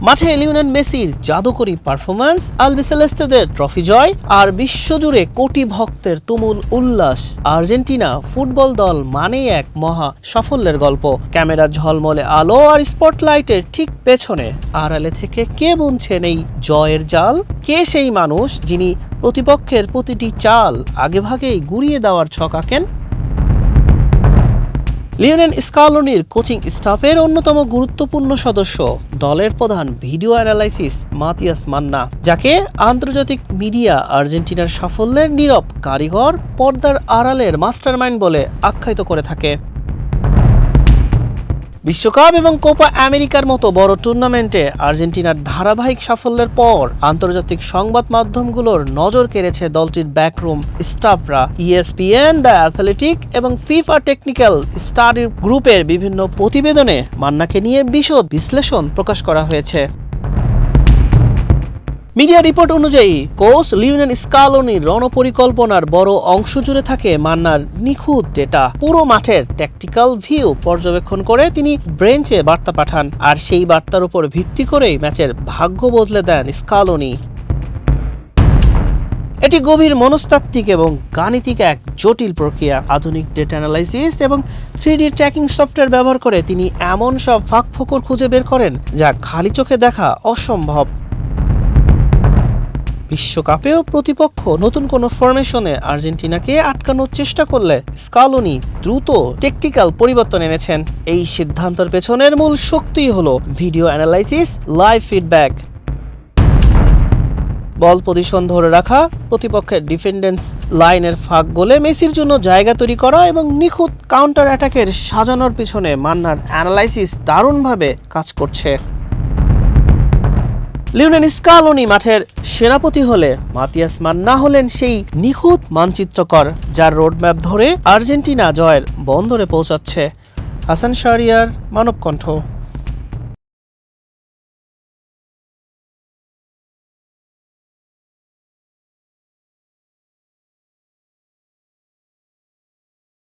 মাঠে লিওনেল মেসির জাদুকরী performance, আলবিসেলেস্তেদের trophy জয় আর বিশ্বজুড়ে কোটি ভক্তের তুমুল উল্লাস। আর্জেন্টিনা ফুটবল দল মানেই এক মহা সাফল্যের গল্প। ক্যামেরা ঝলমলে আলো আর স্পটলাইটের ঠিক পেছনে আড়ালে থেকে কে বুনছেন এই জয়ের জাল? কে সেই মানুষ যিনি প্রতিপক্ষের প্রতিটি চাল আগেভাগেই গুড়িয়ে দেওয়ার ছক আঁকেন? লিওনেল স্কালোনির কোচিং স্টাফের অন্যতম গুরুত্বপূর্ণ সদস্য, দলের প্রধান ভিডিও অ্যানালাইসিস মাতিয়াস মান্না, যাকে আন্তর্জাতিক মিডিয়া আর্জেন্টিনার সাফল্যের নীরব কারিগর, পর্দার আড়ালের মাস্টারমাইন্ড বলে আখ্যায়িত করে থাকে। বিশ্বকাপ এবং কোপা আমেরিকার মতো বড় টুর্নামেন্টে আর্জেন্টিনার ধারাবাহিক সাফল্যের পর আন্তর্জাতিক সংবাদ মাধ্যমগুলোর নজর কেড়েছে দলটির ব্যাকরুম স্টাফরা। ESPN, দ্য অ্যাথলেটিক এবং ফিফা টেকনিক্যাল স্টাডি গ্রুপের বিভিন্ন প্রতিবেদনে মান্নাকে নিয়ে বিশদ বিশ্লেষণ প্রকাশ করা হয়েছে। মিডিয়া রিপোর্ট অনুযায়ী কোচ লিওনেল স্কালোনির রণপরিকল্পনার বড় অংশ জুড়ে থাকে মান্নার নিখুঁত ডেটা। পুরো মাঠের ট্যাকটিক্যাল ভিউ পর্যবেক্ষণ করে তিনি ব্রেঞ্চে বার্তা পাঠান, আর সেই বার্তার উপর ভিত্তি করেই ম্যাচের ভাগ্য বদলে দেন স্কালোনি। এটি গভীর মনস্তাত্ত্বিক এবং গাণিতিক এক জটিল প্রক্রিয়া। আধুনিক ডেটা অ্যানালাইসিস এবং 3D ট্র্যাকিং সফটওয়্যার ব্যবহার করে তিনি এমন সব ফাঁকফোকর খুঁজে বের করেন যা খালি চোখে দেখা অসম্ভব। বিশ্বকাপেও প্রতিপক্ষ নতুন কোনো ফরমেশনে আর্জেন্টিনাকে আটকানোর চেষ্টা করলে স্কালোনি দ্রুত ট্যাকটিক্যাল পরিবর্তন এনেছেন। এই সিদ্ধান্তের পেছনের মূল শক্তিই হলো ভিডিও অ্যানালাইসিস, লাইভ ফিডব্যাক, বল পজিশন ধরে রাখা, প্রতিপক্ষের ডিফেন্ডেন্স লাইনের ফাঁক গলে মেসির জন্য জায়গা তৈরি করা এবং নিখুঁত কাউন্টার অ্যাটাকের সাজানোর পিছনে মান্নার অ্যানালাইসিস দারুণভাবে কাজ করছে। লিওনেল স্কালোনি মাঠের সেনাপতি হলে মাতিয়াস মান্না হলেন সেই নিখুঁত মানচিত্রকর, যার রোডম্যাপ ধরে আর্জেন্টিনা জয়ের বন্দরে পৌঁছাচ্ছে। হাসান শাহরিয়ার, মানবকণ্ঠ।